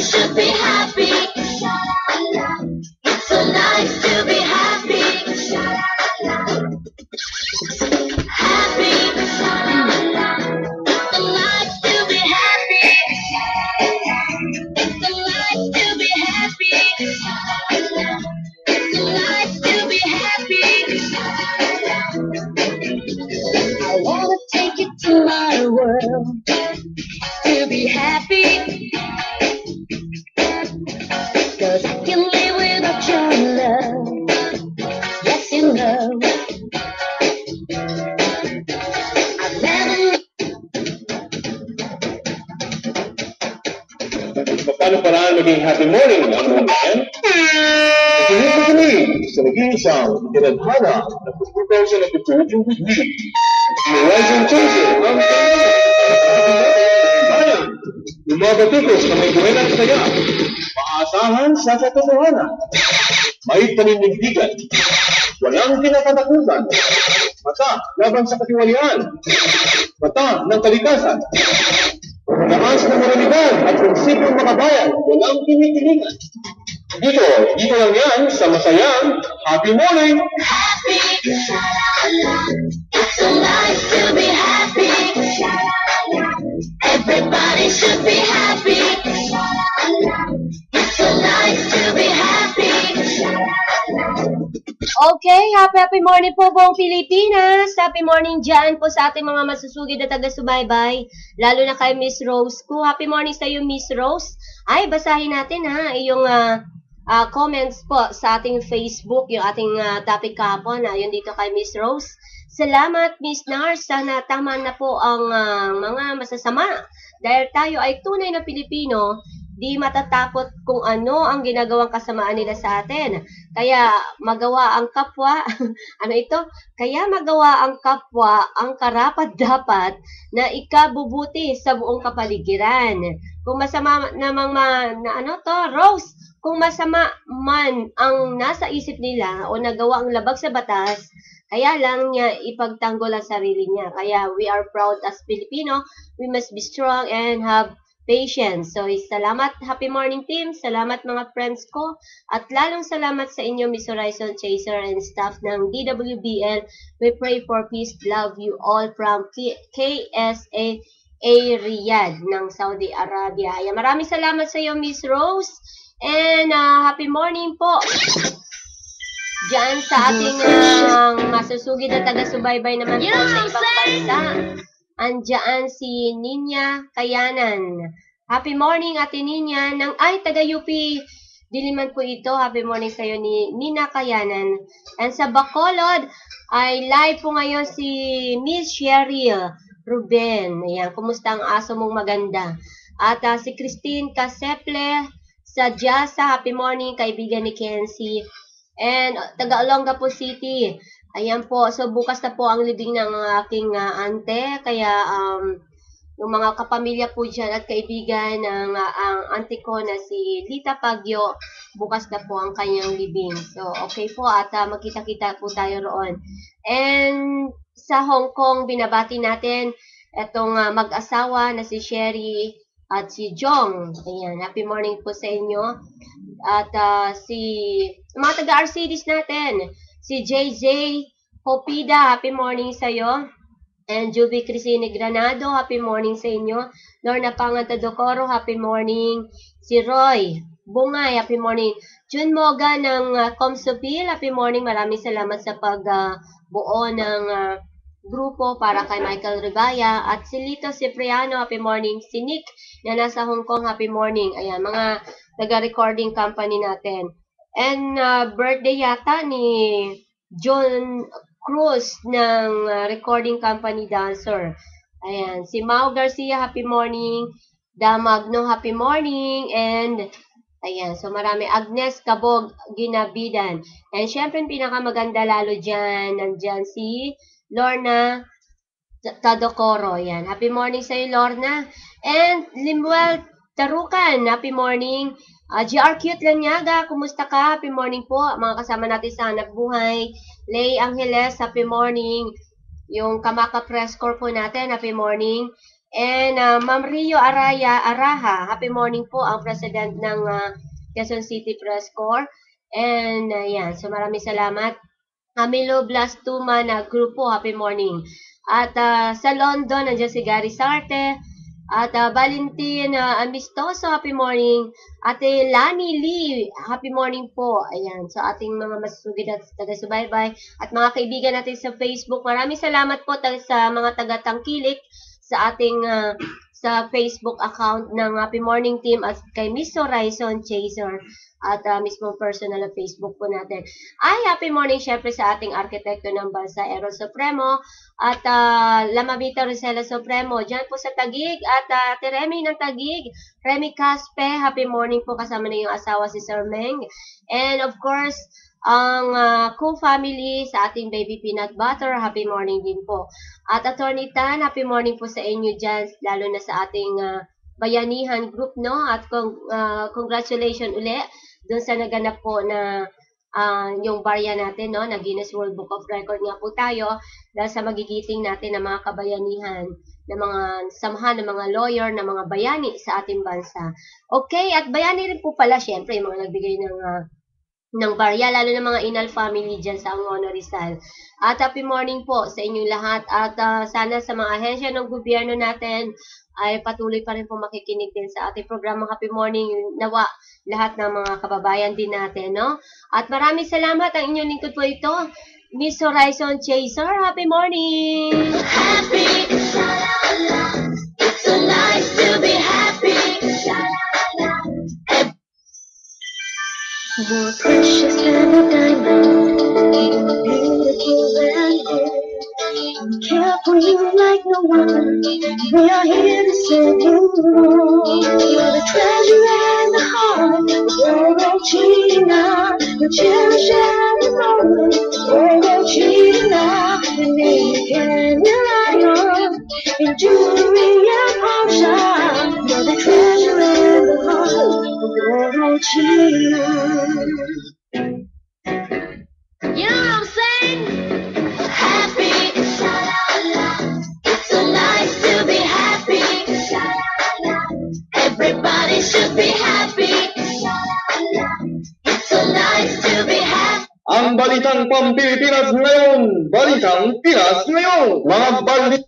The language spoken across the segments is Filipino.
should be happy. It's so nice to be happy. Happy. It's so nice to be happy. It's so nice to be happy. It's so nice to be happy. I wanna take you to my world to be happy. 'Cause I can live without your love. Yes, you know. I've never. Paano paraan maging happy morning, mga kaibigan? Makinig na kami sa nag-iisang tinadhana na pagpupaw sa natutunan weekly. Horizon Chaser ang bayan. Yung mga batutos na may buhay at saya, maasahan sa katotohanan. May paninindigan, walang kinakatakutan, mata laban sa katiwalian, mata ng kalikasan, taas ng moralidad at prinsipyong makabayan, walang kinikilingan. Dito lang yan sa masayang Happy Morning! Happy. It's so nice to be happy. Everybody should be happy. It's so nice to be happy. Okay, happy morning po buong Pilipinas. Happy morning dyan po sa ating mga masusugid na taga-subaybay. Lalo na kay Miss Rose ko. Happy morning sa iyo, Miss Rose. Ay, basahin natin ha, yung comments po sa ating Facebook, yung ating topic kahapon. Yun dito kay Miss Rose. Salamat, Miss Nars. Sana tama na po ang mga masasama. Dahil tayo ay tunay na Pilipino, di matatakot kung ano ang ginagawang kasamaan nila sa atin. Kaya magawa ang kapwa, ano ito? Kaya magawa ang kapwa ang karapat-dapat na ikabubuti sa buong kapaligiran. Kung masama namang Rose, kung masama man ang nasa isip nila o nagawa ang labag sa batas, kaya lang niya ipagtanggol ang sarili niya. Kaya we are proud as Filipino, we must be strong and have patience. So, salamat, happy morning team. Salamat mga friends ko. At lalong salamat sa inyo, Miss Horizon Chaser and staff ng DWBL. We pray for peace, love you all from KSA Riyadh ng Saudi Arabia. Ayan, maraming salamat sa iyo, Miss Rose. And happy morning po diyan sa ating masusugid na taga-subaybay naman po sa ibang bansa. Andiyan si Ninya Kayanan. Happy morning, Ate Ninya. Taga-UP Diliman po ito. Happy morning sa iyo ni Nina Kayanan. And sa Bacolod, ay live po ngayon si Miss Cheryl Ruben. Ayan, kumusta ang aso mong maganda? At si Christine Caseple sa Jasa. Happy morning, kaibigan ni Kenzie. And taga Olongapo City. Ayan po. So, bukas na po ang libing ng aking ante. Kaya, yung mga kapamilya po dyan at kaibigan ng ang auntie ko na si Lita Pagyo, bukas na po ang kanyang libing. So, okay po. At magkita-kita po tayo roon. And sa Hong Kong, binabati natin itong mag-asawa na si Sherry at si Jong. Ayan. Happy morning po sa inyo. At mga taga-RCDs natin, si JJ Hopida, happy morning sa iyo. And Juby Crisine Granado, happy morning sa inyo. Lorna Pangantadocoro, happy morning. Si Roy Bungay, happy morning. Jun Moga ng Comsopil, happy morning. Maraming salamat sa pagbuo ng grupo para kay Michael Ribaya. At si Lito Cipriano, happy morning. Si Nick na nasa Hong Kong, happy morning. Ayan, mga taga-recording company natin. And birthday yata ni John Cruz ng recording company dancer. Ayan, si Mau Garcia, happy morning. Damagno, happy morning. And ayan, so marami. Agnes Cabog, Ginabidan. And syempre, pinakamaganda lalo dyan, nandyan si Lorna Tadocoro. Ayan, happy morning sa iyo, Lorna. And Limuel Tarukan, happy morning. GR Cute Lanyaga, kumusta ka? Happy morning po. Mga kasama natin sa Hanap Buhay. Lay Angeles, happy morning. Yung Kamaka Press Corps po natin, happy morning. And Ma'am Rio Araha, happy morning po, ang president ng Quezon City Press Corps. And yan, so maraming salamat. Milo Blastuma na grupo, happy morning. At sa London, nandiyan si Gary Sarte. At Valentin Amistoso, happy morning. Ate Lani Lee, happy morning po. Ayan, so ating mga masusugid at taga-subaybay. At mga kaibigan natin sa Facebook, maraming salamat po sa mga taga-tangkilik sa ating sa Facebook account ng Happy Morning Team at kay Miss Horizon Chaser at mismo personal na Facebook po natin. Ay, happy morning syempre sa ating arkitekto ng bansa, Errol Supremo at Lamavita Rosela Supremo, dyan po sa Taguig at Ate Remy ng Taguig, Remy Caspe, happy morning po kasama na yung asawa si Sir Meng. And of course, ang co-family sa ating baby peanut butter, happy morning din po. At Attorney Tan, happy morning po sa inyo dyan, lalo na sa ating bayanihan group, no? At congratulations uli doon sa naganap po na yung barya natin, no? Na Guinness World Book of Record nga po tayo dahil sa magigiting natin ng mga kabayanihan, ng mga samahan, ng mga lawyer, ng mga bayani sa ating bansa. Okay, at bayani rin po pala, syempre, yung mga nagbigay ng barya, lalo na mga Inal family dyan sa Angono Rizal. At happy morning po sa inyong lahat at sana sa mga ahensya ng gobyerno natin ay patuloy pa rin po makikinig din sa ating programang Happy Morning, nawa lahat ng mga kababayan din natin, no? At maraming salamat, ang inyong lingkod po ito, Miss Horizon Chaser, happy morning! Happy, it's so nice to be happy. More precious than a diamond, more beautiful than gold. Care for you like no one. We are here to serve you all. You're the treasure and the heart of China. You cherish every moment of China. The name you can rely on in jewelry and potion. You're the treasure and the heart of China. You know what I'm saying? Happy, it's so nice to be happy. Everybody should be happy. It's so nice to be happy. Ang balitang Pampilipinas ngayon, balitang Pinas ngayon, mga balit.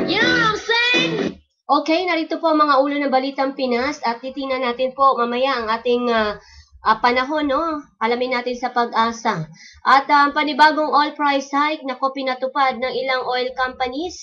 You know what I'm saying? Okay, narito po ang mga ulo ng Balitang Pinas at titingnan natin po mamaya ang ating panahon, no? Alamin natin sa Pag-asa. At panibagong oil price hike, nako, pinatupad ng ilang oil companies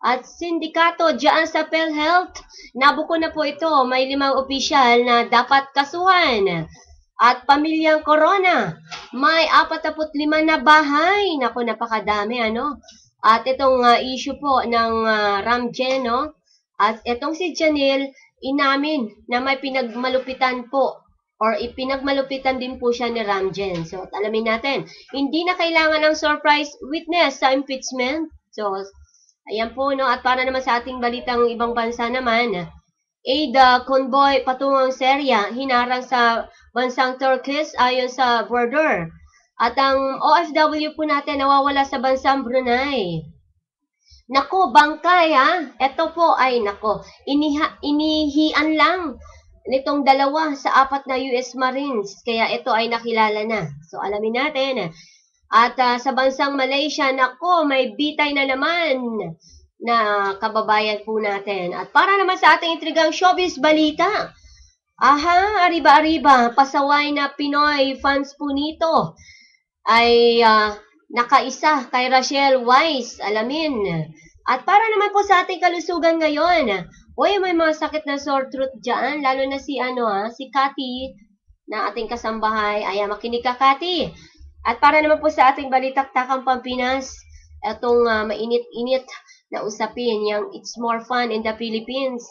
at sindikato dyan sa PhilHealth. Nabuko na po ito, may 5 opisyal na dapat kasuhan. At pamilyang Corona, may 45 na bahay. Nako, napakadami, ano? At itong issue po ng Ramjen, no? At itong si Janelle, inamin na may pinagmalupitan po or ipinagmalupitan din po siya ni Ramjen. So, alamin natin, hindi na kailangan ng surprise witness sa impeachment. So, ayan po, no? At para naman sa ating balitang ibang bansa naman, aid convoy patungong Syria, hinarang sa bansang Turkish ayon sa border. At ang OFW po natin nawawala sa bansang Brunei. Nako, bangkay ha. Ito po ay nako, inihian lang nitong 2 sa 4 na US Marines. Kaya ito ay nakilala na. So alamin natin. At sa bansang Malaysia, nako, may bitay na naman na kababayan po natin. At para naman sa ating intrigang showbiz balita. Aha, ariba-ariba, pasaway na Pinoy fans po nito ay nakaisa kay Rachel Weisz, alamin. At para naman po sa ating kalusugan ngayon, may mga sakit na sore throat dyan, lalo na si Cathy, na ating kasambahay. Ayan, makinig ka, Cathy. At para naman po sa ating balitaktakang Pampinas, itong mainit-init na usapin, yung It's More Fun in the Philippines.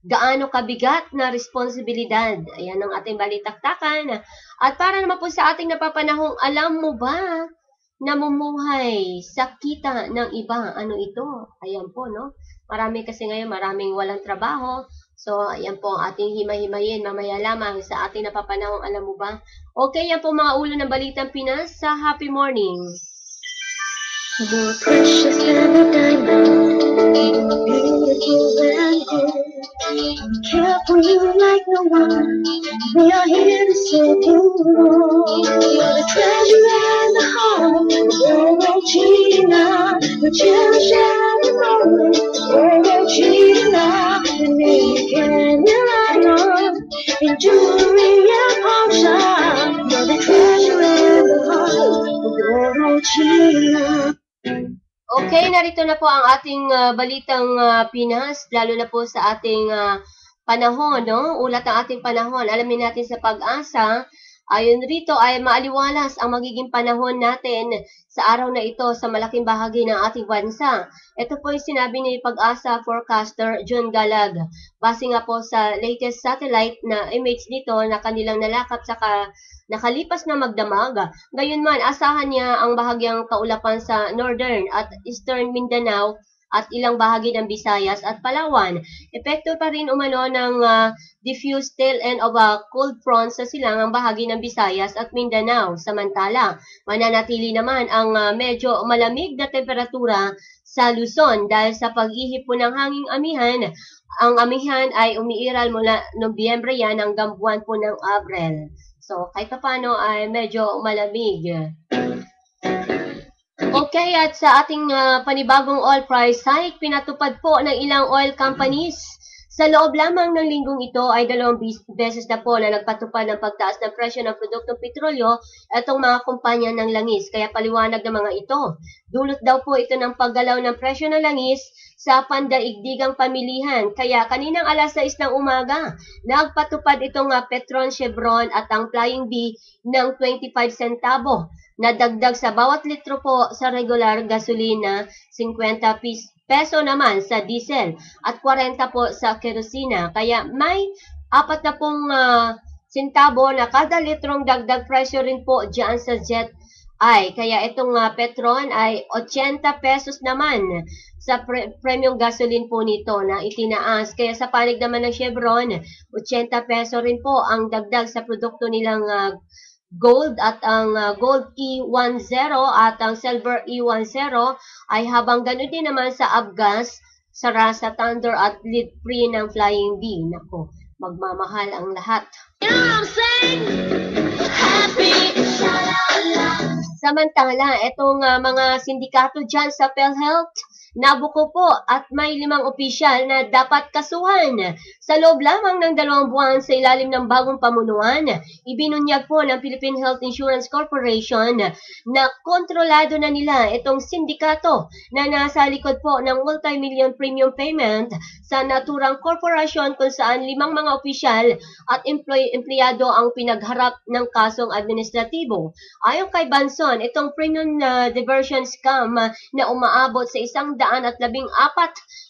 Gaano kabigat na responsibilidad? Ayan ang ating balitaktakan. At para naman po sa ating napapanahong, alam mo ba, namumuhay sa kita ng iba. Ano ito? Ayan po, no? Marami kasi ngayon, maraming walang trabaho. So, ayan po ang ating himay-himayin mamaya lamang sa ating napapanahong, alam mo ba? Okay, yan po mga ulo ng Balitang Pinas sa Happy Morning. More precious than a diamond, beautiful and good. We care for you like no one. We are here to serve you, Lord. You're the treasure and the heart of China. The cherish every moment. China, the name you can rely on. In jewelry and culture, you're the treasure and the heart of China. Okay, narito na po ang ating balitang Pinas, lalo na po sa ating panahon, no? Ulat ng ating panahon. Alamin natin sa Pag-asa, ayon rito ay maaliwalas ang magiging panahon natin sa araw na ito sa malaking bahagi ng ating bansa. Ito po yung sinabi ni Pag-asa forecaster John Galag. Base nga po sa latest satellite na image nito na kanilang nalakap sa nakalipas na magdamag. Gayunman, asahan niya ang bahagyang kaulapan sa Northern at Eastern Mindanao at ilang bahagi ng Visayas at Palawan. Epekto pa rin umano ng diffuse tail end of a cold front sa silangang bahagi ng Visayas at Mindanao. Samantala, mananatili naman ang medyo malamig na temperatura sa Luzon dahil sa pag-ihip po ng hanging amihan. Ang amihan ay umiiral mula Nobyembre yan hanggang buwan po ng Abril. So, kahit paano ay medyo malamig. Okay, at sa ating panibagong oil price hike, pinatupad po ng ilang oil companies. Sa loob lamang ng linggong ito ay 2 beses na po na nagpatupad ng pagtaas ng presyo ng produktong petrolyo itong mga kumpanya ng langis. Kaya paliwanag ng mga ito. Dulot daw po ito ng paggalaw ng presyo ng langis sa pandaigdigang pamilihan. Kaya kaninang alas 6 ng umaga, nagpatupad itong Petron, Chevron at ang Flying B ng 25 centavo na dagdag sa bawat litro po sa regular gasolina, 50 peso naman sa diesel at 40 po sa kerosina. Kaya may 40 centavo na kada litrong dagdag presyo rin po dyan sa jet ay. Kaya itong Petron ay 80 pesos naman sa premium gasoline po nito na itinaas. Kaya sa panig naman ng Chevron, 80 peso rin po ang dagdag sa produkto nilang gold at ang gold E10 at ang silver E10 ay habang ganun din naman sa Avgas, sa Rasa Thunder at lead free ng Flying B. Nako, magmamahal ang lahat. You know what I'm saying? Happy. Samantala, itong mga sindikato dyan sa PhilHealth, nabuko po at may 5 opisyal na dapat kasuhan. Sa loob lamang ng 2 buwan sa ilalim ng bagong pamunuan, ibinunyag po ng Philippine Health Insurance Corporation na kontrolado na nila itong sindikato na nasa likod po ng multi-million premium payment sa naturang korporasyon kung saan 5 mga opisyal at empleyado ang pinagharap ng kasong administratibo. Ayon kay Banson, itong premium diversion scam na umaabot sa 114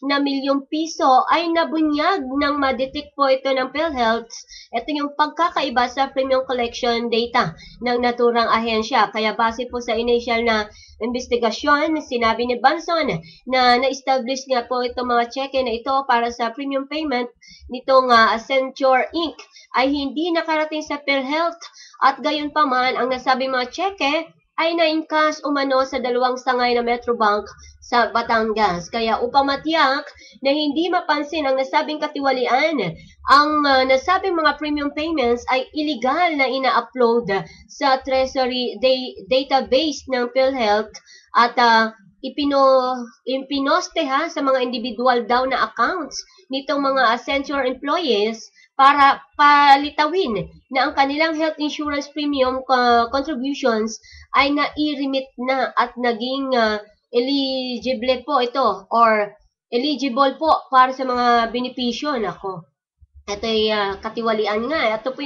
milyong piso ay nabunyag nang ma-detect po ito ng PhilHealth. Ito yung pagkakaiba sa premium collection data ng naturang ahensya. Kaya base po sa initial na investigasyon, sinabi ni Banson na na-establish nga po itong mga cheque na ito para sa premium payment nitong Accenture Inc. ay hindi nakarating sa PhilHealth at gayon pa man ang nasabing mga cheque ay na-encash umano sa 2 sangay na Metrobank sa Batangas. Kaya upang matiyak na hindi mapansin ang nasabing katiwalian, ang nasabing mga premium payments ay illegal na ina-upload sa Treasury database ng PhilHealth at ipinoste sa mga individual daw na accounts nitong mga Accenture employees para palitawin na ang kanilang health insurance premium contributions ay na-i-remit na at naging eligible po ito or eligible po para sa mga benepisyo. Nako, ito ay katiwalian nga. Ito po yung